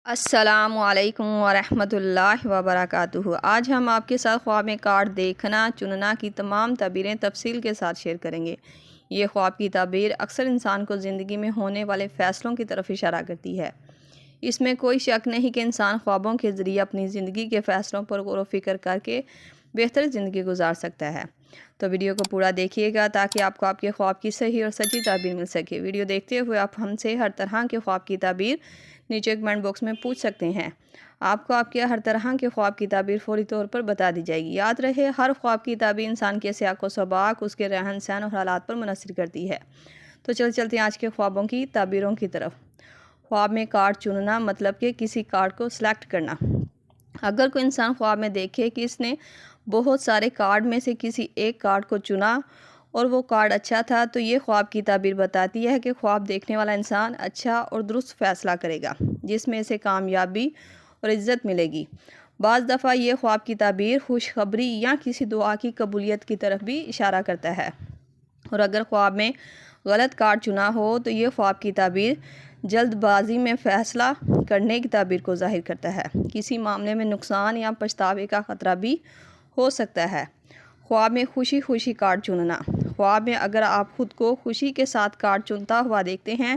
السلام علیکم ورحمۃ اللہ وبرکاتہ۔ آج ہم آپ کے ساتھ خواب میں کارڈ دیکھنا چننا کی تمام تعبیریں تفصیل کے ساتھ شیئر کریں گے۔ یہ خواب کی تعبیر اکثر انسان کو زندگی میں ہونے والے فیصلوں کی طرف اشارہ کرتی ہے۔ اس میں کوئی شک نہیں کہ انسان خوابوں کے ذریعے اپنی زندگی کے فیصلوں پر غور و فکر کر کے بہتر زندگی گزار سکتا ہے۔ تو ویڈیو کو پورا دیکھیے گا تاکہ آپ کو آپ کے خواب کی صحیح اور سچی تعبیر مل سکے۔ ویڈیو دیکھتے ہوئے آپ ہم سے ہر طرح کے خواب کی تعبیر نیچے کمنٹ باکس میں پوچھ سکتے ہیں۔ آپ کو آپ کے ہر طرح کے خواب کی تعبیر فوری طور پر بتا دی جائے گی۔ یاد رہے، ہر خواب کی تعبیر انسان کے سیاق و سباق، اس کے رہن سہن اور حالات پر منحصر کرتی ہے۔ تو چلتے ہیں آج کے خوابوں کی تعبیروں کی طرف۔ خواب میں کارڈ چننا مطلب کہ کسی کارڈ کو سلیکٹ کرنا۔ اگر کوئی انسان خواب میں دیکھے کہ اس نے بہت سارے کارڈ میں سے کسی ایک کارڈ کو چنا اور وہ کارڈ اچھا تھا، تو یہ خواب کی تعبیر بتاتی ہے کہ خواب دیکھنے والا انسان اچھا اور درست فیصلہ کرے گا، جس میں اسے کامیابی اور عزت ملے گی۔ بعض دفعہ یہ خواب کی تعبیر خوشخبری یا کسی دعا کی قبولیت کی طرف بھی اشارہ کرتا ہے، اور اگر خواب میں غلط کارڈ چنا ہو تو یہ خواب کی تعبیر جلد بازی میں فیصلہ کرنے کی تعبیر کو ظاہر کرتا ہے۔ کسی معاملے میں نقصان یا پچھتاوے کا خطرہ بھی ہو سکتا ہے۔ خواب میں خوشی کارڈ چننا۔ خواب میں اگر آپ خود کو خوشی کے ساتھ کارڈ چنتا ہوا دیکھتے ہیں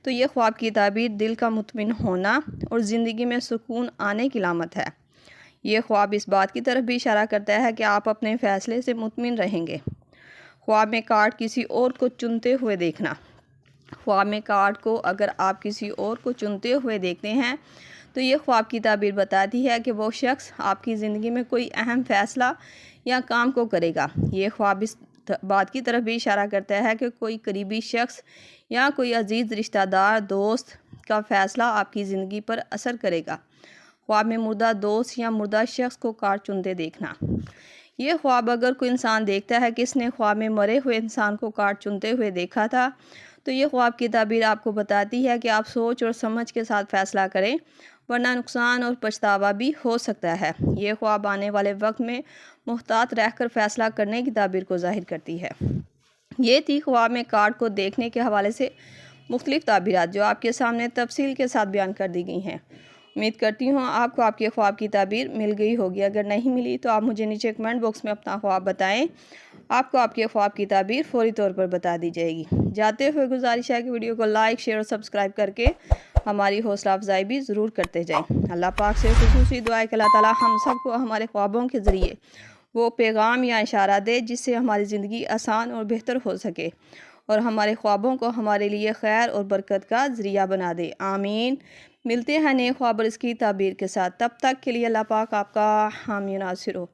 تو یہ خواب کی تعبیر دل کا مطمئن ہونا اور زندگی میں سکون آنے کی علامت ہے۔ یہ خواب اس بات کی طرف بھی اشارہ کرتا ہے کہ آپ اپنے فیصلے سے مطمئن رہیں گے۔ خواب میں کارڈ کسی اور کو چنتے ہوئے دیکھنا۔ خواب میں کارڈ کو اگر آپ کسی اور کو چنتے ہوئے دیکھتے ہیں تو یہ خواب کی تعبیر بتاتی ہے کہ وہ شخص آپ کی زندگی میں کوئی اہم فیصلہ یا کام کو کرے گا۔ یہ خواب اس بات کی طرف بھی اشارہ کرتا ہے کہ کوئی قریبی شخص یا کوئی عزیز رشتہ دار دوست کا فیصلہ آپ کی زندگی پر اثر کرے گا۔ خواب میں مردہ دوست یا مردہ شخص کو کارڈ چنتے دیکھنا۔ یہ خواب اگر کوئی انسان دیکھتا ہے کہ اس نے خواب میں مرے ہوئے انسان کو کارڈ چنتے ہوئے دیکھا تھا، تو یہ خواب کی تعبیر آپ کو بتاتی ہے کہ آپ سوچ اور سمجھ کے ساتھ فیصلہ کریں، ورنہ نقصان اور پچھتاوا بھی ہو سکتا ہے۔ یہ خواب آنے والے وقت میں محتاط رہ کر فیصلہ کرنے کی تعبیر کو ظاہر کرتی ہے۔ یہ تھی خواب میں کارڈ کو دیکھنے کے حوالے سے مختلف تعبیرات جو آپ کے سامنے تفصیل کے ساتھ بیان کر دی گئی ہیں۔ امید کرتی ہوں آپ کو آپ کے خواب کی تعبیر مل گئی ہوگی۔ اگر نہیں ملی تو آپ مجھے نیچے کمنٹ باکس میں اپنا خواب بتائیں، آپ کو آپ کے خواب کی تعبیر فوری طور پر بتا دی جائے گی۔ جاتے ہوئے گزارش ہے کہ ویڈیو کو لائک، شیئر اور سبسکرائب کر کے ہماری حوصلہ افزائی بھی ضرور کرتے جائیں۔ اللہ پاک سے خصوصی دعا ہے کہ اللہ تعالیٰ ہم سب کو ہمارے خوابوں کے ذریعے وہ پیغام یا اشارہ دے جس سے ہماری زندگی آسان اور بہتر ہو سکے، اور ہمارے خوابوں کو ہمارے لیے خیر اور برکت کا ذریعہ بنا دے۔ آمین۔ ملتے ہیں نئے خواب اور اس کی تعبیر کے ساتھ، تب تک کے لیے اللہ پاک آپ کا حامی ناصر ہو۔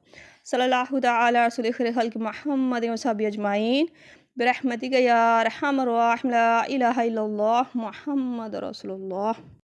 صلی اللہ تعالی علی رسول خیر خلق محمد و صحبہ اجمعین برحمتک یا ارحم الراحمین، لا الہ الا اللہ محمد رسول اللہ۔